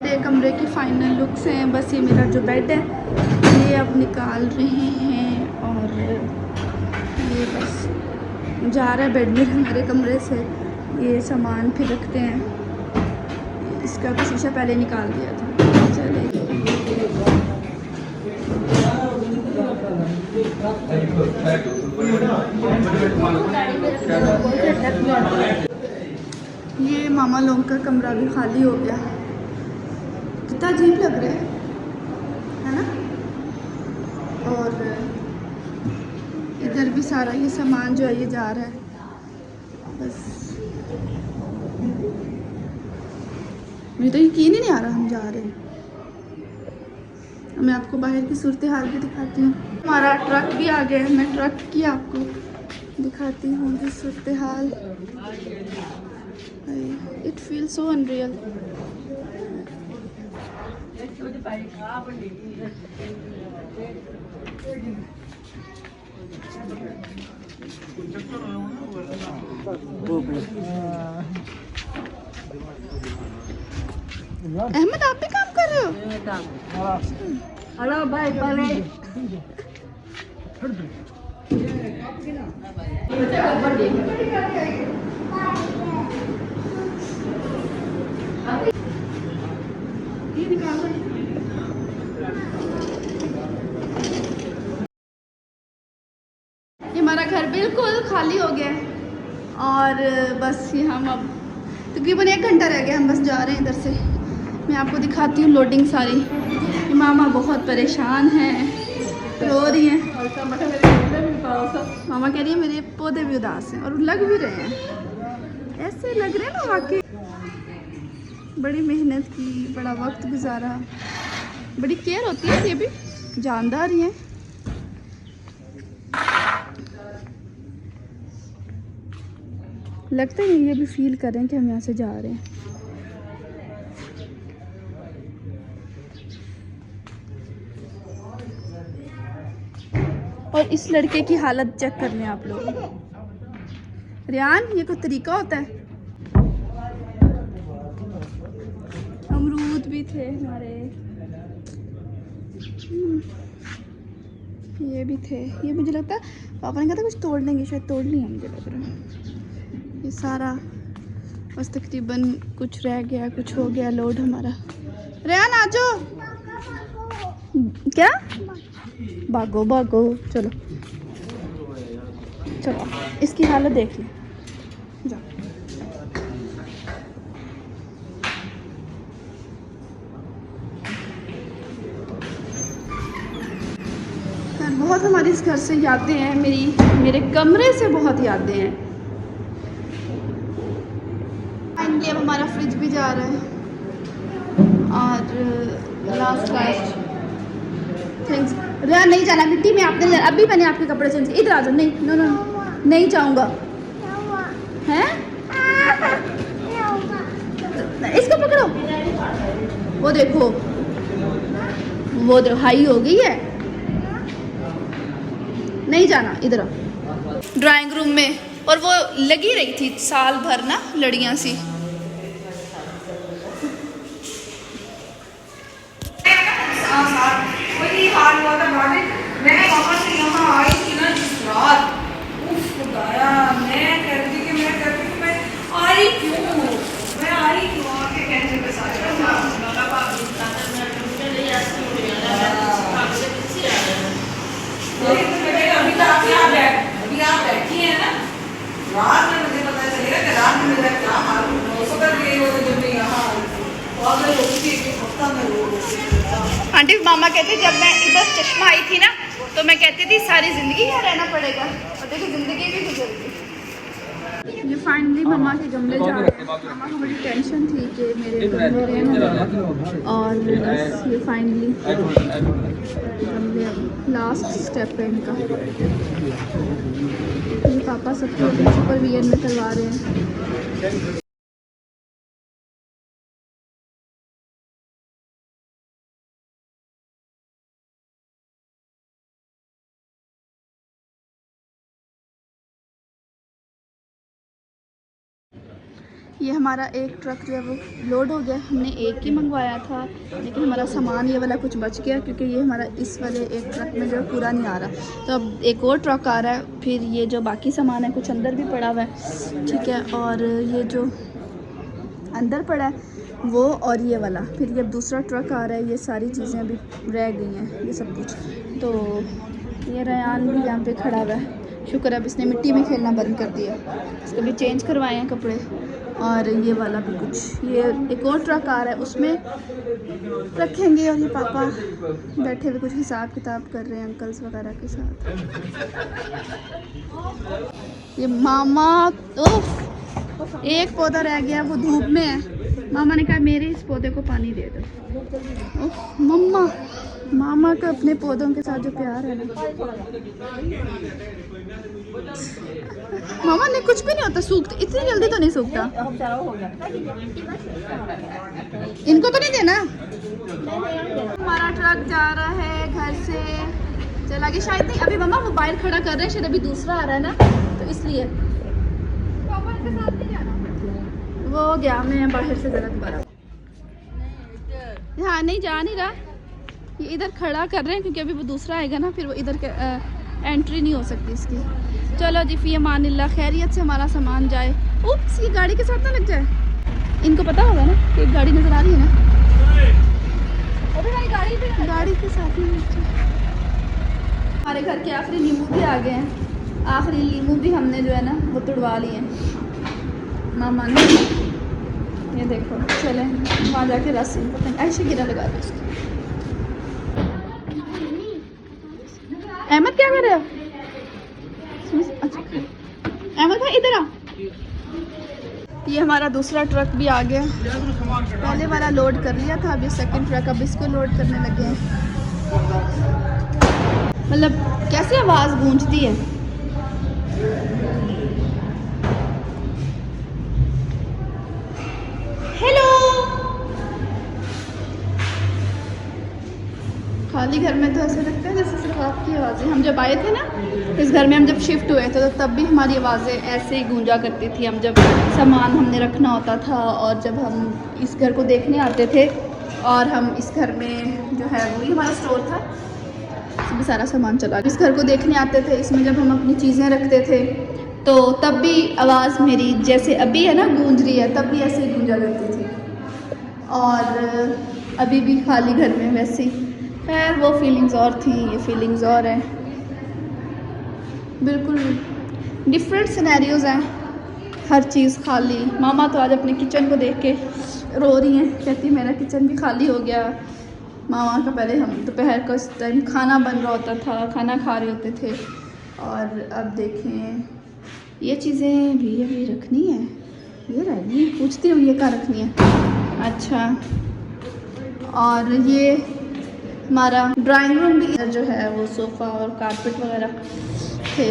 मेरे कमरे की फाइनल लुक्स हैं। बस ये मेरा जो बेड है ये अब निकाल रहे हैं और ये बस जा रहा है बेड मेरे कमरे से। ये सामान फिर रखते हैं। इसका तो शीशा पहले निकाल दिया था। चले ये मामा लोग का कमरा भी खाली हो गया। कितना अजीब लग रहा है ना। और इधर भी सारा ये सामान जो है ये जा रहा है। बस मुझे तो यकीन ही नहीं आ रहा हम जा रहे हैं। मैं आपको बाहर की सूरत हाल भी दिखाती हूँ। हमारा ट्रक भी आ गया है। मैं ट्रक की आपको दिखाती हूँ जी सूरत हाल। It feel so unreal. Ahmad आप भी काम कर रहे हो? हेलो भाई पहले ये हमारा घर बिल्कुल खाली हो गया है और बस ये हम अब तकरीबन 1 घंटा रह गया। हम बस जा रहे हैं इधर से। मैं आपको दिखाती हूँ लोडिंग सारी। मामा बहुत परेशान हैं, रो रही हैं। मामा कह रही है मेरे पौधे भी उदास हैं और लग भी रहे हैं, ऐसे लग रहे हैं ना वाकई। बड़ी मेहनत की, बड़ा वक्त गुजारा, बड़ी केयर होती है। ये भी जानदार ही हैं। लगता है ये भी फील कर रहे हैं कि हम यहाँ से जा रहे हैं। और इस लड़के की हालत चेक कर लें आप लोग। रियान ये कोई तरीका होता है? अमरूद भी थे हमारे, ये भी थे। ये मुझे लगता है पापा ने कहा था कुछ तोड़ लेंगे, शायद तोड़ लिया मुझे लग रहा है। ये सारा बस तकरीबन कुछ रह गया, कुछ हो गया लोड हमारा। रियान आ जाओ। क्या भागो भागो, चलो चलो। इसकी हालत देख ली। जाओ। बहुत हमारी इस घर से यादें हैं। मेरे कमरे से बहुत यादें हैं। फाइनली अब हमारा फ्रिज भी जा रहा है और लास्ट थिंग्स। रिया नहीं जाना मिट्टी में आपने, अभी मैंने आपके कपड़े चेंज किए। इधर आ जाओ। नहीं नो नो नहीं चाहूँगा। हैं इसको पकड़ो। वो देखो हाई हो गई है। नहीं जाना इधर। ड्राइंग रूम में और वो लगी रही थी साल भर ना लड़ियाँ सी। मैं वहाँ से यहाँ आई थी ना जिस रात, उफ खुदाया, मैं कहती कि मैं आई क्यों, मैं आई क्यों आके कहने के साथ अभी आप बैठी हैं ना, रात में मुझे पता चलेगा कि रात में मेरा क्या हाल हो जब मैं यहाँ आंटी। मामा कहते जब मैं इधर चश्मा आई थी ना तो मैं कहती थी सारी ज़िंदगी यहाँ रहना पड़ेगा, और देखिए ज़िंदगी भी गुजर गई। ये फाइनली मामा के गमले जा रहे हैं। मामा को बड़ी टेंशन थी कि मेरे गमले रहें, और बस ये फाइनली गमले लास्ट स्टेप है इनका। ये पापा सबको सुपरविजन में करवा रहे हैं। ये हमारा एक ट्रक जो है वो लोड हो गया। हमने एक ही मंगवाया था, लेकिन हमारा सामान ये वाला कुछ बच गया, क्योंकि ये हमारा इस वाले एक ट्रक में जो है पूरा नहीं आ रहा। तो अब एक और ट्रक आ रहा है, फिर ये जो बाकी सामान है कुछ अंदर भी पड़ा हुआ है, ठीक है। और ये जो अंदर पड़ा है वो, और ये वाला, फिर ये अब दूसरा ट्रक आ रहा है। ये सारी चीज़ें अभी रह गई हैं, ये सब कुछ। तो ये रयान भी यहाँ पे खड़ा हुआ है, शुक्र अब इसने मिट्टी में खेलना बंद कर दिया। इसको भी चेंज करवाए हैं कपड़े। और ये वाला भी कुछ, ये एक और ट्रक आ रहा है उसमें रखेंगे। और ये पापा बैठे हुए कुछ हिसाब किताब कर रहे हैं अंकल्स वगैरह के साथ। ये मामा तो एक पौधा रह गया, वो धूप में है। मामा ने कहा मेरे इस पौधे को पानी दे दो। मम्मा, मामा का अपने पौधों के साथ जो प्यार है ना, मामा ने कुछ भी नहीं होता, सूखते इतनी जल्दी तो नहीं सूखता। इनको तो नहीं देना। हमारा ट्रक जा रहा है घर से, चला गया शायद नहीं। अभी मम्मा मोबाइल खड़ा कर रहे हैं, शायद अभी दूसरा आ रहा है ना, तो इसलिए वो गया। मैं बाहर से जरा दोबारा, हाँ नहीं जा नहीं रहा, ये इधर खड़ा कर रहे हैं क्योंकि अभी वो दूसरा आएगा ना, फिर वो इधर एंट्री नहीं हो सकती इसकी। चलो जी, फी अमानिल्लाह, खैरियत से हमारा सामान जाए। उप्स, ये गाड़ी के साथ ना लग जाए। इनको पता होगा ना कि एक गाड़ी नज़र आ रही है ना, गाड़ी के साथ ही लग जाए। हमारे घर के आखिरी नींबू भी आ गए हैं। आखिरी नींबू भी हमने जो है ना वो तुड़वा लिए हैं मामा ने। ये देखो, चले वहाँ जाके रस्सी ऐसे गिरा लगा दो उसकी। अहमद क्या कर रहे हो? अच्छा अहमद भाई इधर आ। ये हमारा दूसरा ट्रक भी आ गया। पहले वाला लोड कर लिया था, अभी सेकंड ट्रक, अब इसको लोड करने लगे हैं। मतलब कैसे आवाज़ गूंजती है। हेलो। खाली घर में तो ऐसे लगता है जैसे सिर्फ आपकी आवाज़ें। हम जब आए थे ना इस घर में, हम जब शिफ्ट हुए थे, तो तब भी हमारी आवाज़ें ऐसे ही गूंजा करती थी। हम जब सामान हमने रखना होता था, और जब हम इस घर को देखने आते थे, और हम इस घर में जो है वही हमारा स्टोर था, इसमें सारा सामान चला। इस घर को देखने आते थे, इसमें जब हम अपनी चीज़ें रखते थे, तो तब भी आवाज़ मेरी जैसे अभी है ना गूंज रही है, तब भी ऐसे ही गूंजा करती थी। और अभी भी खाली घर में वैसे ही। खैर वो फीलिंग्स और थी, ये फीलिंग्स और हैं। बिल्कुल डिफरेंट सिनेरियोज़ हैं, हर चीज़ खाली। मामा तो आज अपने किचन को देख के रो रही हैं, कहती मेरा किचन भी खाली हो गया। मामा का पहले हम दोपहर का इस टाइम खाना बन रहा होता था, खाना खा रहे होते थे, और अब देखें ये चीज़ें भी अभी रखनी है। ये रह गई, पूछती हूँ ये कहाँ रखनी है। अच्छा, और ये हमारा ड्राइंग रूम भी, इधर जो है वो सोफ़ा और कारपेट वगैरह थे।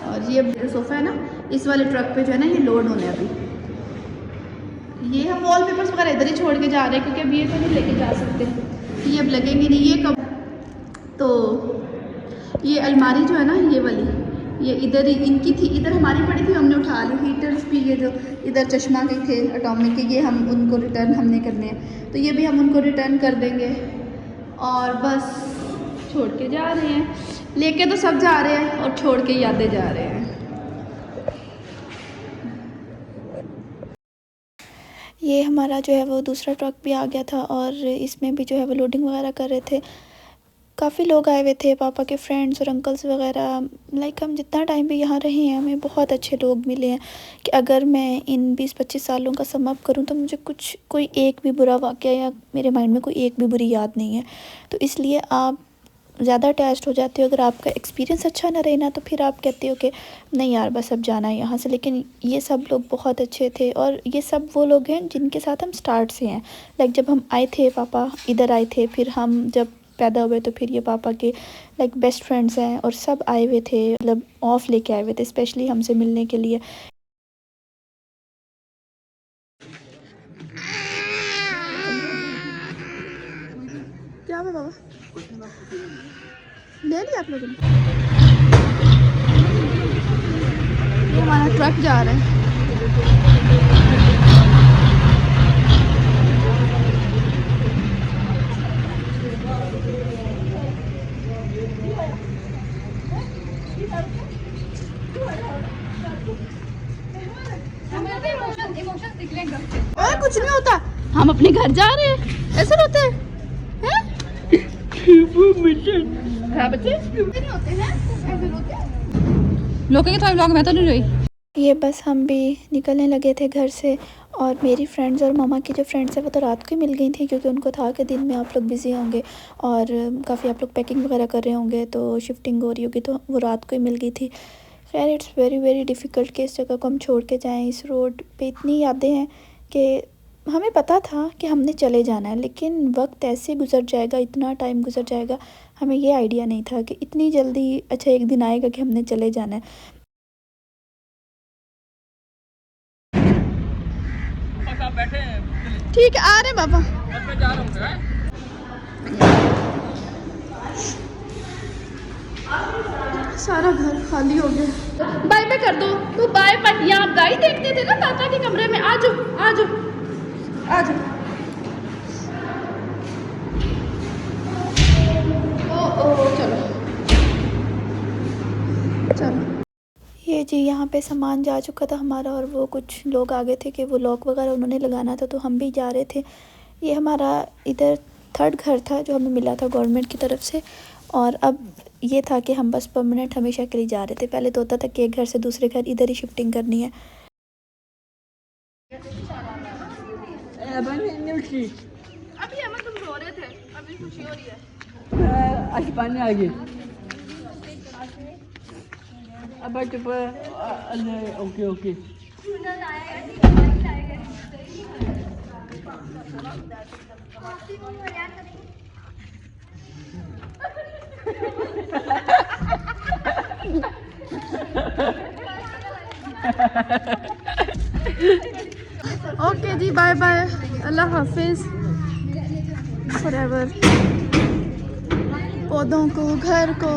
और ये जो सोफ़ा है ना, इस वाले ट्रक पे जो है ना ये लोड होने अभी। ये हम वॉल पेपर्स वगैरह इधर ही छोड़ के जा रहे हैं, क्योंकि अब ये तो नहीं लेके जा सकते, ये अब लगेंगे नहीं। ये कब, तो ये अलमारी जो है ना ये वाली, ये इधर ही इनकी थी, इधर हमारी पड़ी थी, हमने उठा ली। हीटर्स भी ये जो इधर चश्मा के थे एटॉमिक के, ये हम उनको रिटर्न हमने करने हैं, तो ये भी हम उनको रिटर्न कर देंगे। और बस छोड़ के जा रहे हैं, लेके तो सब जा रहे हैं और छोड़ के यादें जा रहे हैं। ये हमारा जो है वो दूसरा ट्रक भी आ गया था, और इसमें भी जो है वो लोडिंग वगैरह कर रहे थे। काफ़ी लोग आए हुए थे, पापा के फ्रेंड्स और अंकल्स वगैरह। लाइक हम जितना टाइम भी यहाँ रहे हैं, हमें बहुत अच्छे लोग मिले हैं कि अगर मैं इन 20-25 सालों का सम अप करूँ तो मुझे कोई एक भी बुरा वाक़या या मेरे माइंड में कोई एक भी बुरी याद नहीं है। तो इसलिए आप ज़्यादा अटैच्ड हो जाते हो। अगर आपका एक्सपीरियंस अच्छा ना रहे ना, तो फिर आप कहते हो कि नहीं यार बस अब जाना है यहाँ से। लेकिन ये सब लोग बहुत अच्छे थे, और ये सब वो लोग हैं जिनके साथ हम स्टार्ट से हैं। लाइक जब हम आए थे, पापा इधर आए थे, फिर हम जब पैदा हुए तो फिर ये पापा के लाइक बेस्ट फ्रेंड्स हैं, और सब आए हुए थे, मतलब ऑफ लेके आए हुए थे स्पेशली हमसे मिलने के लिए। क्या हुआ बाबा, ले लिया आप लोगों ने? ये हमारा ट्रक जा रहा है। और कुछ नहीं होता, हम अपने घर जा रहे हैं, ऐसे रोते हैं? हाँ बच्चे नहीं होते हैं, ऐसे रोते हैं। लोग के व्लॉग में तो नहीं रोई। ये बस हम भी निकलने लगे थे घर से, और मेरी फ्रेंड्स और मामा की जो फ्रेंड्स है वो तो रात को ही मिल गई थी, क्योंकि उनको था कि दिन में आप लोग बिज़ी होंगे और काफ़ी आप लोग पैकिंग वगैरह कर रहे होंगे, तो शिफ्टिंग हो रही होगी, तो वो रात को ही मिल गई थी। खैर इट्स वेरी वेरी डिफ़िकल्ट कि इस जगह को हम छोड़ के जाएं। इस रोड पे इतनी यादें हैं कि हमें पता था कि हमने चले जाना है, लेकिन वक्त ऐसे गुजर जाएगा, इतना टाइम गुजर जाएगा, हमें ये आइडिया नहीं था कि इतनी जल्दी अच्छा एक दिन आएगा कि हमने चले जाना है। ठीक है, आ रहे बाबा। सारा घर खाली हो गया। बाय बाय कर दो तो बाय बाय। यहाँ आप गाय देखते थे ना ताता के कमरे में, आ जाओ आ जाओ आ जाओ। ओ चलो चलो। ये जी यहाँ पे सामान जा चुका था हमारा, और वो कुछ लोग आ गए थे कि वो लॉक वगैरह उन्होंने लगाना था, तो हम भी जा रहे थे। ये हमारा इधर 3rd घर था जो हमें मिला था गवर्नमेंट की तरफ से, और अब ये था कि हम बस परमानेंट हमेशा के लिए जा रहे थे। पहले तो होता था कि एक घर से दूसरे घर इधर ही शिफ्टिंग करनी है। अभी अमन तुम रो रहे थे, अभी खुशी हो रही है। आज पानी आ गई। अब चुप। Okay okay. ओके जी, बाय बाय, अल्लाह हाफिज। फॉरएवर। पौधों को, घर को,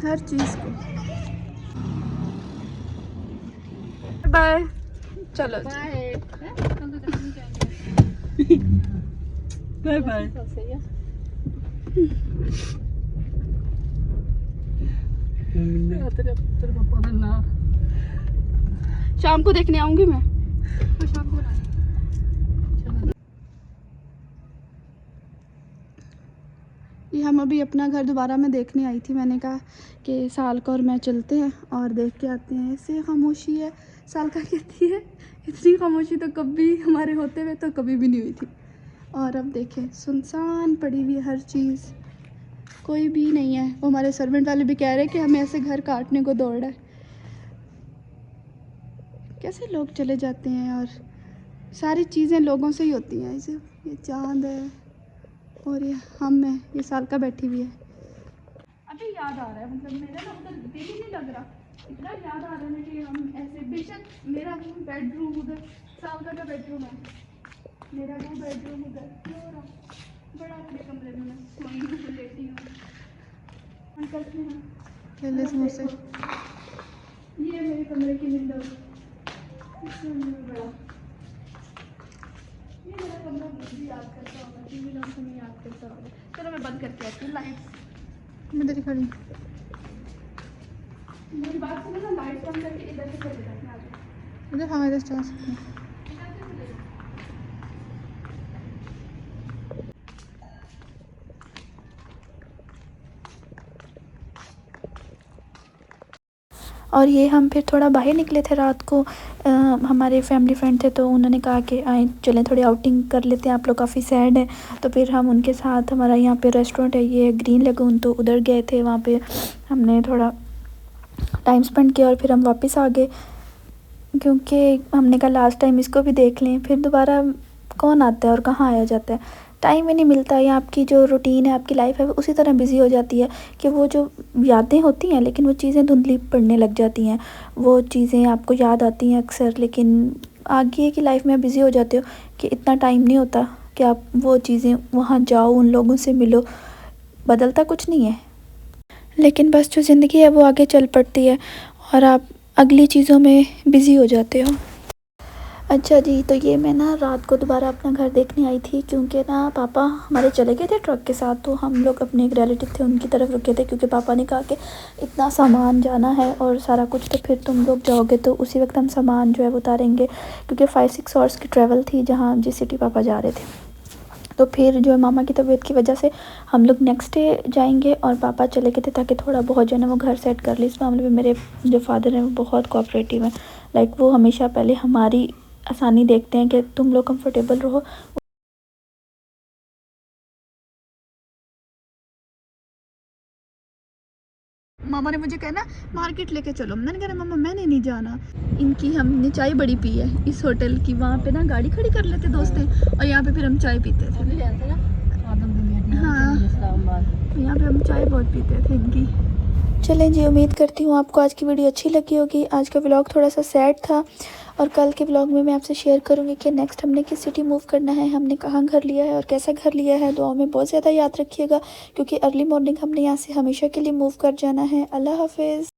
हर चीज़ को बाय। चलो बाय बाय। तेरे पापा ना शाम को देखने आऊंगी मैं। शाम को ये हम अभी अपना घर दोबारा में देखने आई थी। मैंने कहा कि साल का और मैं चलते हैं और देख के आते हैं। ऐसे खामोशी है। साल का कहती है इतनी खामोशी तो कभी हमारे होते हुए तो कभी भी नहीं हुई थी। और अब देखें सुनसान पड़ी हुई है हर चीज़, कोई भी नहीं है। वो हमारे सर्वेंट वाले भी कह रहे हैं कि हमें ऐसे घर काटने को दौड़ है। कैसे लोग चले जाते हैं और सारी चीज़ें लोगों से ही होती हैं। इसे ये चाँद है और ये हम है, ये साल का बैठी हुई है। अभी याद आ रहा है, मतलब मेरा ना उधर दिल ही नहीं लग रहा, इतना याद आ रहा है कि हम ऐसे, बेशक मेरा रूम बेडरूम उधर, साल का बेडरूम है, मेरा वो बेडरूम उधर, बड़ा अपने कमरे में मैं सोई हूँ, लेटी हूँ। अंकल पहले समोसे, ये मेरे कमरे की विंडो, बड़ा ये मेरा कमरा मुझे याद करता होगा, टीवी लोग हमें याद करता होगा। चलो मैं बंद करके आती हूँ। लाइट मैं इधर ही खड़ी, मेरी बात सुनो ना, लाइट बंद करके इधर से चले जाते हैं आगे। इधर हाँ, इधर जा सकते हैं। और ये हम फिर थोड़ा बाहर निकले थे रात को। हमारे फैमिली फ्रेंड थे तो उन्होंने कहा कि आए चलें थोड़ी आउटिंग कर लेते हैं, आप लोग काफ़ी सैड हैं। तो फिर हम उनके साथ, हमारा यहाँ पे रेस्टोरेंट है ये ग्रीन लगून, तो उधर गए थे। वहाँ पे हमने थोड़ा टाइम स्पेंड किया और फिर हम वापस आ गए, क्योंकि हमने कहा लास्ट टाइम इसको भी देख लें, फिर दोबारा कौन आता है और कहाँ आया जाता है, टाइम ही नहीं मिलता। या आपकी जो रूटीन है, आपकी लाइफ है, वो उसी तरह बिज़ी हो जाती है कि वो जो यादें होती हैं, लेकिन वो चीज़ें धुंधली पड़ने लग जाती हैं। वो चीज़ें आपको याद आती हैं अक्सर, लेकिन आगे की लाइफ में बिज़ी हो जाते हो कि इतना टाइम नहीं होता कि आप वो चीज़ें वहाँ जाओ, उन लोगों से मिलो। बदलता कुछ नहीं है, लेकिन बस जो ज़िंदगी है वो आगे चल पड़ती है और आप अगली चीज़ों में बिज़ी हो जाते हो। अच्छा जी, तो ये मैं ना रात को दोबारा अपना घर देखने आई थी, क्योंकि ना पापा हमारे चले गए थे ट्रक के साथ। तो हम लोग अपने एक रिलेटिव थे उनकी तरफ रुके थे, क्योंकि पापा ने कहा कि इतना सामान जाना है और सारा कुछ, तो फिर तुम लोग जाओगे तो उसी वक्त हम सामान जो है वो उतारेंगे, क्योंकि 5-6 आवर्स की ट्रैवल थी जहाँ जिस सिटी पापा जा रहे थे। तो फिर जो है मामा की तबीयत की वजह से हम लोग नेक्स्ट डे जाएंगे, और पापा चले गए थे ताकि थोड़ा बहुत जो है ना वो घर सेट कर ले। इस मामले में मेरे जो फादर हैं वो बहुत कोऑपरेटिव हैं। लाइक वो हमेशा पहले हमारी आसानी देखते हैं कि तुम लोग कंफर्टेबल रहो। मामा ने मुझे कहना मार्केट लेके चलो, मैंने कहा मामा मैंने नहीं जाना। इनकी हमने चाय बड़ी पी है इस होटल की, वहाँ पे ना गाड़ी खड़ी कर लेते दोस्तें, और यहाँ पे फिर हम चाय पीते थे। हाँ, यहाँ पे हम चाय बहुत पीते थे इनकी। चलें जी, उम्मीद करती हूँ आपको आज की वीडियो अच्छी लगी होगी। आज का व्लॉग थोड़ा सा सैड था, और कल के व्लॉग में मैं आपसे शेयर करूँगी कि नेक्स्ट हमने किस सिटी मूव करना है, हमने कहाँ घर लिया है और कैसा घर लिया है। दुआओं में बहुत ज़्यादा याद रखिएगा, क्योंकि अर्ली मॉर्निंग हमने यहाँ से हमेशा के लिए मूव कर जाना है। अल्लाह हाफिज़।